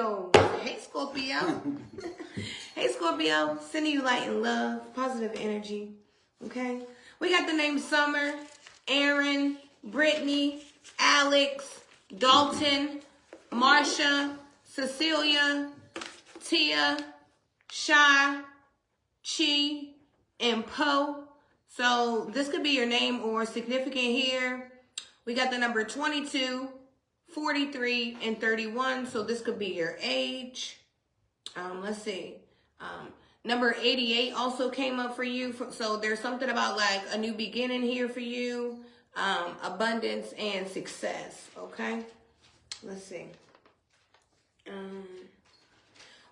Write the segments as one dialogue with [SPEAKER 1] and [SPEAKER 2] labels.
[SPEAKER 1] Scorpio. Hey, Scorpio. Hey, Scorpio. Sending you light and love, positive energy. Okay? We got the names Summer, Aaron, Brittany, Alex, Dalton, Marsha, Cecilia, Tia, Shy, Chi, and Poe. So this could be your name or significant here. We got the number 22, 43, and 31. So this could be your age. Let's see. Number 88 also came up for you. So there's something about like a new beginning here for you. Abundance and success. Okay. Let's see.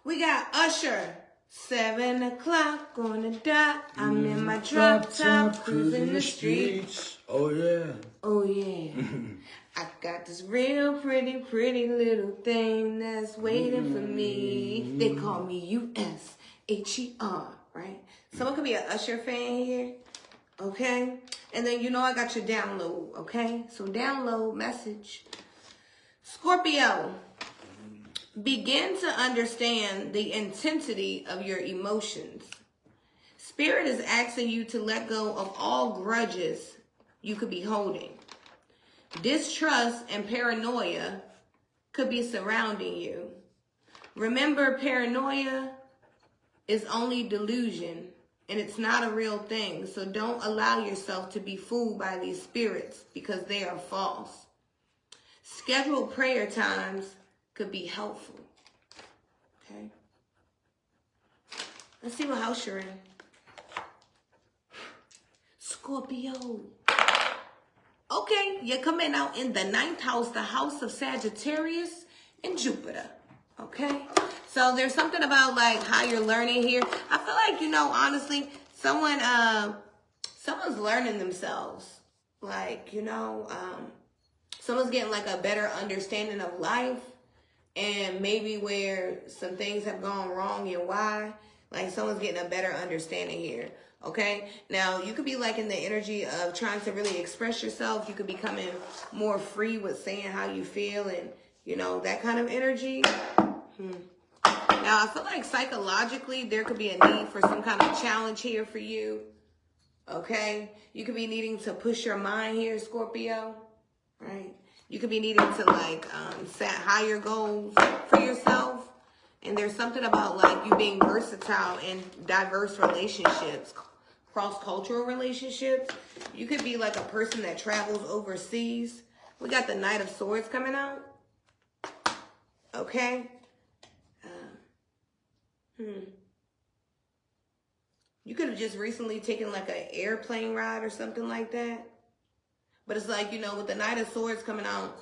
[SPEAKER 1] We got Usher. 7 o'clock on the dot. I'm in my drop top, cruising the streets.
[SPEAKER 2] Oh yeah.
[SPEAKER 1] Oh yeah. I got this real pretty little thing that's waiting for me. They call me USHER, right? Someone could be an Usher fan here, okay? And then you know I got your download, okay? So download message. Scorpio. Begin to understand the intensity of your emotions. Spirit is asking you to let go of all grudges you could be holding. Distrust and paranoia could be surrounding you. Remember, paranoia is only delusion and it's not a real thing. So don't allow yourself to be fooled by these spirits because they are false. Scheduled prayer times could be helpful. Okay. Let's see what house you're in. Scorpio. Okay, you're coming out in the 9th house, the house of Sagittarius and Jupiter. Okay. So there's something about like how you're learning here. I feel like, you know, honestly, someone's learning themselves. Like, you know, someone's getting like a better understanding of life. And maybe where some things have gone wrong and why, like someone's getting a better understanding here, okay? Now, you could be like in the energy of trying to really express yourself. You could be coming more free with saying how you feel and, you know, that kind of energy. Now, I feel like psychologically there could be a need for some kind of challenge here for you, okay? You could be needing to push your mind here, Scorpio, right? You could be needing to like set higher goals for yourself. And there's something about like you being versatile in diverse relationships, cross-cultural relationships. You could be like a person that travels overseas. We got the Knight of Swords coming out. Okay. You could have just recently taken like an airplane ride or something like that. But it's like, you know, with the Knight of Swords coming out,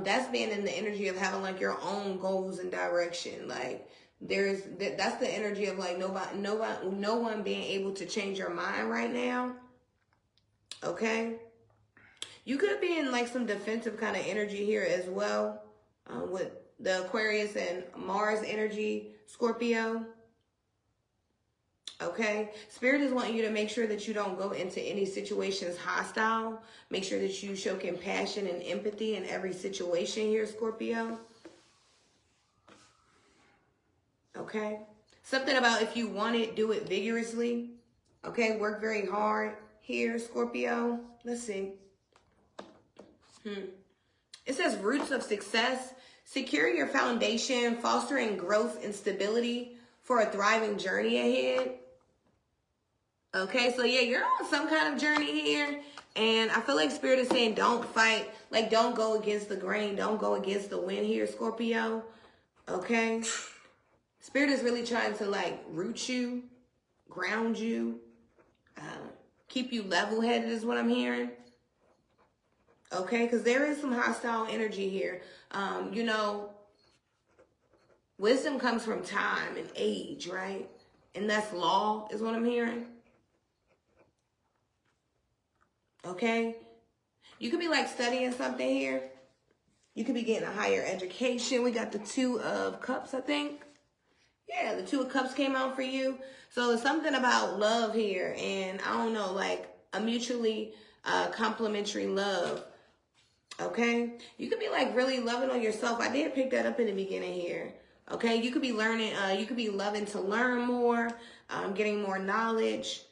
[SPEAKER 1] that's being in the energy of having like your own goals and direction. Like that's the energy of like no one being able to change your mind right now. Okay. You could be in like some defensive kind of energy here as well, with the Aquarius and Mars energy, Scorpio. Okay, Spirit is wanting you to make sure that you don't go into any situations hostile. Make sure that you show compassion and empathy in every situation here, Scorpio. Okay, something about if you want it, do it vigorously. Okay, work very hard here, Scorpio. Let's see. It says roots of success. Secure your foundation, fostering growth and stability for a thriving journey ahead. Okay, so yeah, you're on some kind of journey here. And I feel like Spirit is saying don't fight. Like, don't go against the grain. Don't go against the wind here, Scorpio. Okay? Spirit is really trying to, like, root you, ground you, keep you level-headed is what I'm hearing. Okay? Because there is some hostile energy here. You know, wisdom comes from time and age, right? And that's law is what I'm hearing. Okay? You could be like studying something here. You could be getting a higher education. We got the 2 of Cups, I think. Yeah, the 2 of Cups came out for you. So there's something about love here. And I don't know, like a mutually complimentary love. Okay? You could be like really loving on yourself. I did pick that up in the beginning here. Okay, you could be learning, you could be loving to learn more, getting more knowledge.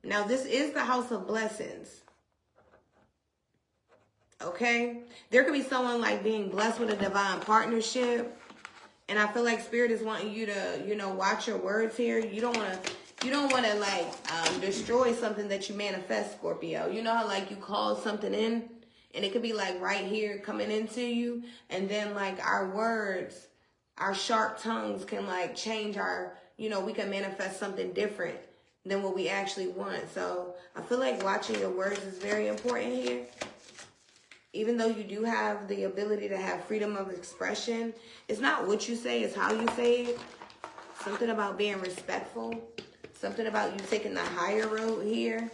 [SPEAKER 1] Now, this is the house of blessings. Okay, there could be someone like being blessed with a divine partnership. And I feel like Spirit is wanting you to, you know, watch your words here. You don't want to like destroy something that you manifest, Scorpio. You know how like you call something in and it could be like right here coming into you. And then like our words, our sharp tongues can like change our, you know, we can manifest something different than what we actually want. So I feel like watching your words is very important here. Even though you do have the ability to have freedom of expression, it's not what you say, it's how you say it. Something about being respectful. Something about you taking the higher road here.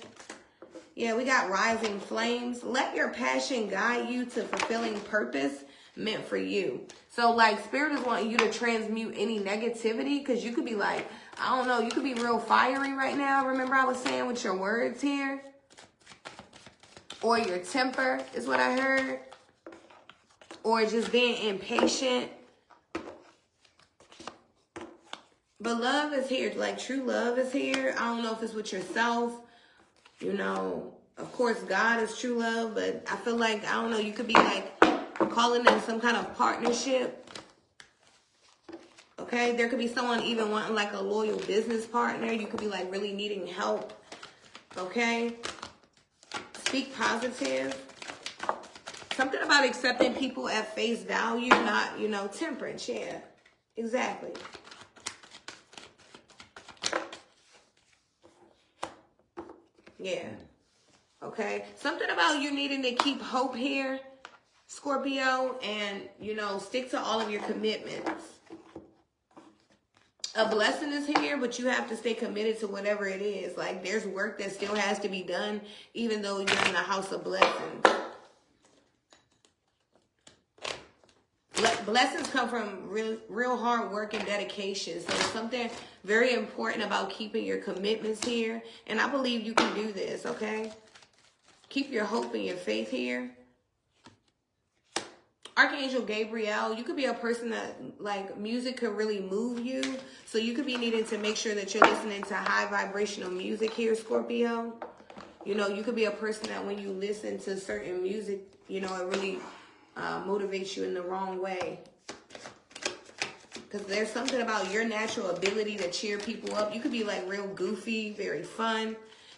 [SPEAKER 1] Yeah, we got rising flames. Let your passion guide you to fulfilling purpose meant for you. So, like, Spirit is wanting you to transmute any negativity because you could be like, I don't know, you could be real fiery right now. Remember I was saying with your words here? Or your temper is what I heard. Or just being impatient. But love is here. Like true love is here. I don't know if it's with yourself. You know, of course, God is true love. But I feel like, I don't know, you could be like calling in some kind of partnership. Okay? There could be someone even wanting like a loyal business partner. You could be like really needing help. Okay? Speak positive. Something about accepting people at face value, not, you know, temperance. Yeah, exactly. Yeah. Okay. Something about you needing to keep hope here, Scorpio, and, you know, stick to all of your commitments. A blessing is here, but you have to stay committed to whatever it is. Like, there's work that still has to be done, even though you're in the house of blessings. Blessings come from real hard work and dedication. So there's something very important about keeping your commitments here. And I believe you can do this, okay? Keep your hope and your faith here. Archangel Gabriel, you could be a person that, like, music could really move you. So you could be needing to make sure that you're listening to high vibrational music here, Scorpio. You know, you could be a person that when you listen to certain music, you know, it really motivates you in the wrong way. Because there's something about your natural ability to cheer people up. You could be, like, real goofy, very fun.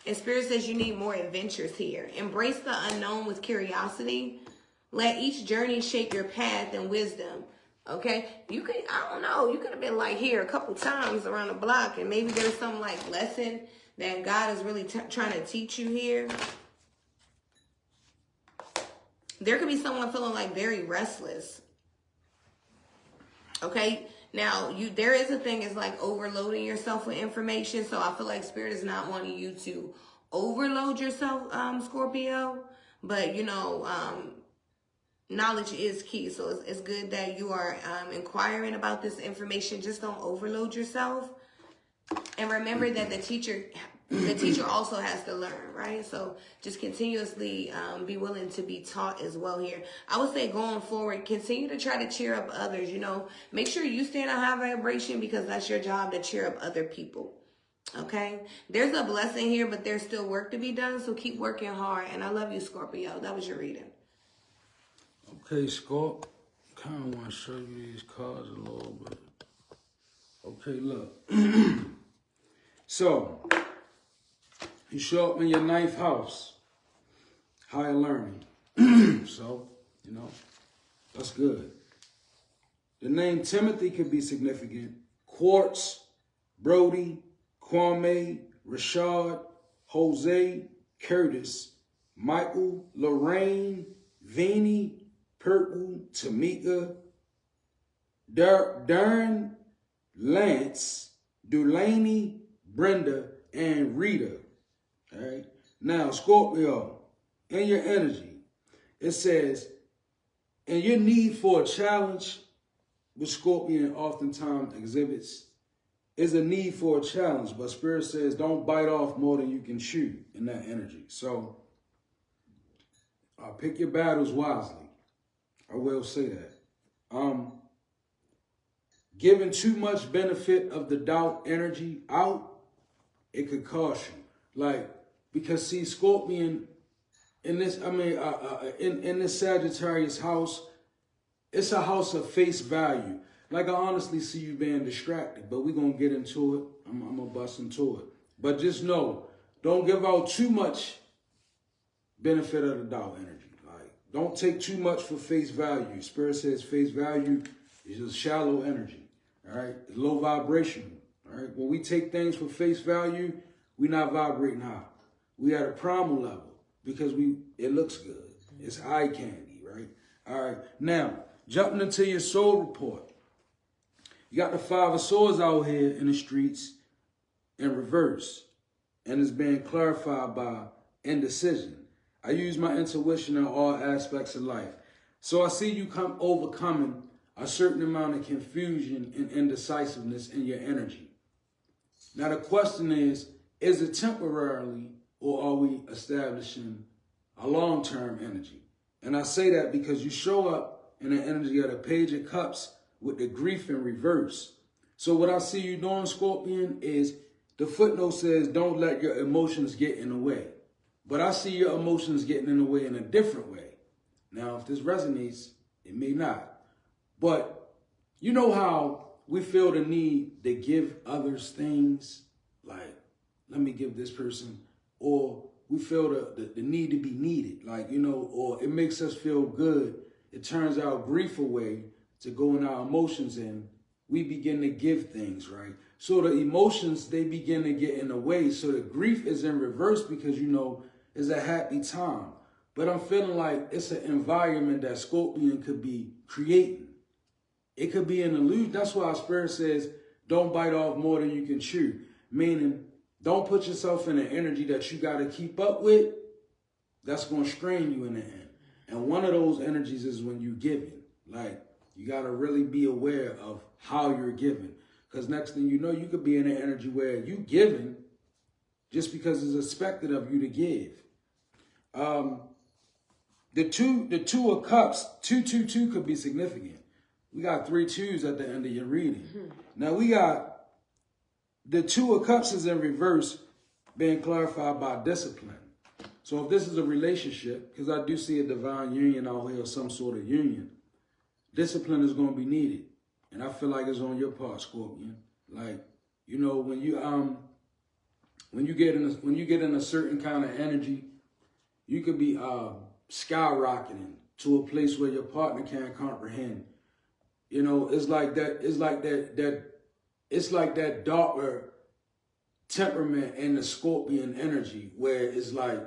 [SPEAKER 1] And Spirit says you need more adventures here. Embrace the unknown with curiosity. Let each journey shape your path and wisdom. Okay? You could, I don't know, you could have been like here a couple times around the block and maybe there's some like lesson that God is really trying to teach you here. There could be someone feeling like very restless. Okay? Now, there is a thing is like overloading yourself with information. So I feel like Spirit is not wanting you to overload yourself, Scorpio. But, you know, knowledge is key. So it's good that you are inquiring about this information. Just don't overload yourself. And remember that the teacher also has to learn, right? So just continuously be willing to be taught as well here. I would say going forward, continue to try to cheer up others. You know, make sure you stay in a high vibration because that's your job to cheer up other people. Okay? There's a blessing here, but there's still work to be done. So keep working hard. And I love you, Scorpio. That was your reading.
[SPEAKER 2] Okay, Scorp, kind of want to show you these cards a little bit. Okay, look. So, you show up in your 9th house, higher learning. So, you know, that's good. The name Timothy could be significant. Quartz, Brody, Kwame, Rashad, Jose, Curtis, Michael, Lorraine, Vinny, Purple, Tamika, Darren, Lance, Delaney, Brenda, and Rita. All right. Now, Scorpio, in your energy, it says, and your need for a challenge, which Scorpion oftentimes exhibits, is a need for a challenge. But Spirit says, don't bite off more than you can chew in that energy. So, pick your battles wisely. I will say that. giving too much benefit of the doubt energy out, it could cost you. Like, because see, Scorpion in this, in this Sagittarius house, it's a house of face value. Like, I honestly see you being distracted, but we're going to get into it. I'm going to bust into it. But just know, don't give out too much benefit of the doubt energy. Like, don't take too much for face value. Spirit says face value is just shallow energy. All right? It's low vibrational. All right? When we take things for face value, we're not vibrating high. We at a primal level because it looks good. It's eye candy, right? All right. Now, jumping into your soul report. You got the Five of Swords out here in the streets in reverse. And it's being clarified by indecision. I use my intuition in all aspects of life. So I see you overcoming a certain amount of confusion and indecisiveness in your energy. Now the question is it temporarily or are we establishing a long-term energy? And I say that because you show up in the energy of the Page of Cups with the grief in reverse. So what I see you doing, Scorpion, is the footnote says don't let your emotions get in the way. But I see your emotions getting in the way in a different way. Now, if this resonates, it may not. But you know how we feel the need to give others things? Like, let me give this person. Or we feel the need to be needed. Like, you know, or it makes us feel good. It turns our grief away to go in our emotions in. We begin to give things, right? So the emotions, they begin to get in the way. So the grief is in reverse because, you know, it's a happy time. But I'm feeling like it's an environment that Scorpion could be creating. It could be an illusion. That's why our Spirit says, don't bite off more than you can chew. Meaning, don't put yourself in an energy that you got to keep up with. That's going to strain you in the end. And one of those energies is when you're giving. Like, you got to really be aware of how you're giving. Because next thing you know, you could be in an energy where you giving just because it's expected of you to give. The two of cups, 222 could be significant. We got 3 2s at the end of your reading. Now we got the 2 of cups is in reverse, being clarified by discipline. So if this is a relationship, because I do see a divine union out here, or some sort of union, discipline is going to be needed. And I feel like it's on your part, Scorpion. Like, you know, when you get in a certain kind of energy, you could be skyrocketing to a place where your partner can't comprehend. You know, it's like that darker temperament in the Scorpion energy where it's like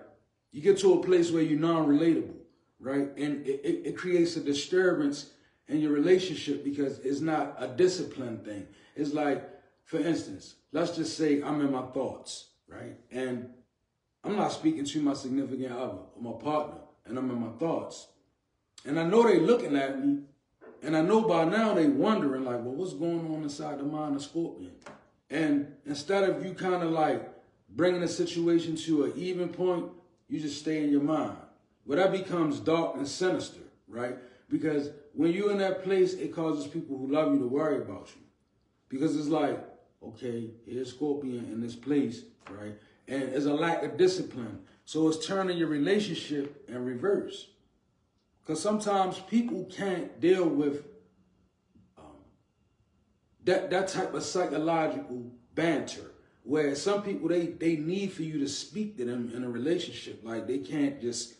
[SPEAKER 2] you get to a place where you're non-relatable, right? And it creates a disturbance in your relationship because it's not a discipline thing. It's like, for instance, let's just say I'm in my thoughts, right? And I'm not speaking to my significant other or my partner, and I'm in my thoughts. And I know they looking at me, and I know by now they wondering like, well, what's going on inside the mind of Scorpion? And instead of you kind of like bringing the situation to an even point, you just stay in your mind. Well, that becomes dark and sinister, right? Because when you're in that place, it causes people who love you to worry about you. Because it's like, okay, here's Scorpion in this place, right? And there's a lack of discipline. So it's turning your relationship in reverse. Because sometimes people can't deal with that type of psychological banter. Where some people, they need for you to speak to them in a relationship. Like they can't just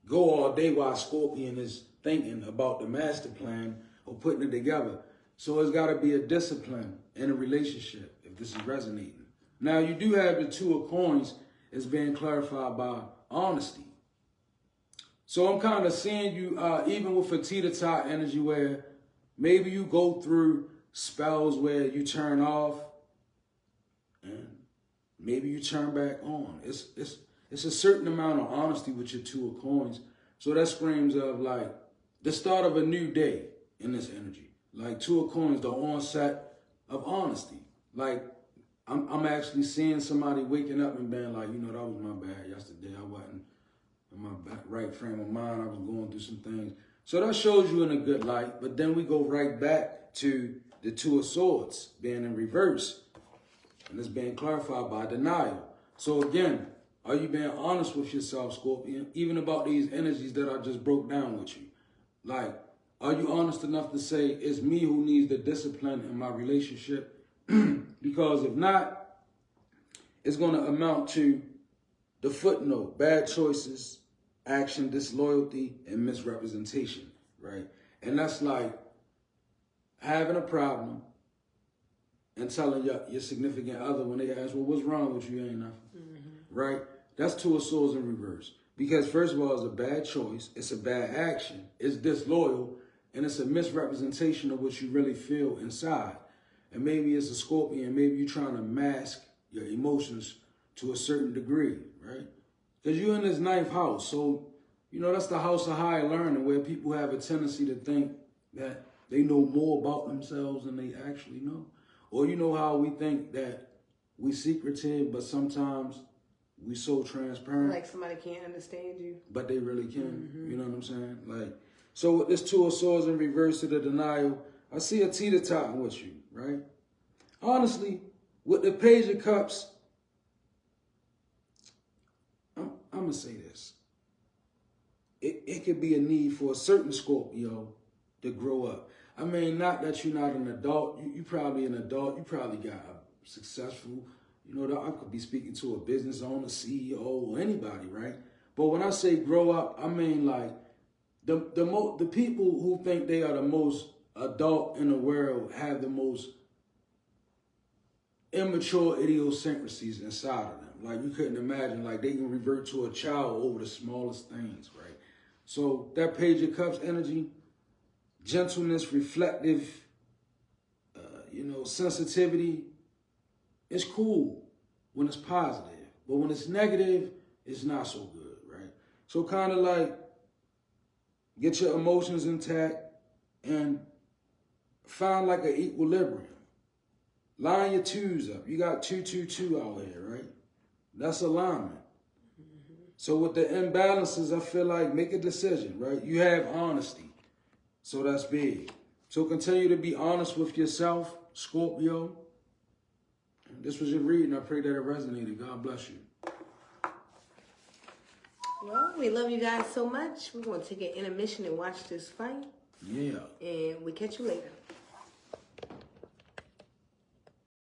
[SPEAKER 2] go all day while Scorpion is thinking about the master plan or putting it together. So it's got to be a discipline in a relationship if this is resonating. Now, you do have the 2 of coins as being clarified by honesty. So I'm kind of seeing you, even with a teeter-tot energy where maybe you go through spells where you turn off and maybe you turn back on. It's a certain amount of honesty with your 2 of coins. So that screams of like the start of a new day in this energy. Like 2 of coins, the onset of honesty. Like I'm actually seeing somebody waking up and being like, you know, that was my bad yesterday. I wasn't in my right frame of mind. I was going through some things. So that shows you in a good light. But then we go right back to the Two of Swords being in reverse. And it's being clarified by denial. So again, are you being honest with yourself, Scorpion, even about these energies that I just broke down with you? Like, are you honest enough to say, it's me who needs the discipline in my relationship? Because if not, it's going to amount to the footnote: bad choices, action, disloyalty, and misrepresentation, right? And that's like having a problem and telling your significant other when they ask, well, what's wrong with you? Ain't nothing, right? That's Two of Swords in reverse. Because first of all, it's a bad choice, it's a bad action, it's disloyal, and it's a misrepresentation of what you really feel inside. And maybe it's a Scorpion, maybe you're trying to mask your emotions to a certain degree, right? Because you're in this ninth house, so, you know, that's the house of higher learning, where people have a tendency to think that they know more about themselves than they actually know. Or you know how we think that we secretive, but sometimes we so transparent.
[SPEAKER 1] Like somebody can't understand you.
[SPEAKER 2] But they really can. You know what I'm saying? Like, so with this Two of Swords in reverse to the denial, I see a teeter-totting with you, right? Honestly, with the Page of Cups, I'm going to say this. It could be a need for a certain Scorpio to grow up. I mean, not that you're not an adult. You probably an adult. You probably got a successful, you know, I could be speaking to a business owner, CEO, or anybody, right? But when I say grow up, I mean like the people who think they are the most adult in the world have the most immature idiosyncrasies inside of them. Like, you couldn't imagine, like, they can revert to a child over the smallest things, right? So that Page of Cups energy, gentleness, reflective, you know, sensitivity, it's cool when it's positive. But when it's negative, it's not so good, right? So kind of like, get your emotions intact and find like an equilibrium. Line your twos up. You got 222 out here, right? That's alignment. So with the imbalances, I feel like make a decision, right? You have honesty. So that's big. So continue to be honest with yourself, Scorpio. This was your reading. I pray that it resonated. God bless you.
[SPEAKER 1] Well, we love you guys so much. We're going to take an intermission and watch this fight.
[SPEAKER 2] Yeah.
[SPEAKER 1] And we catch you later.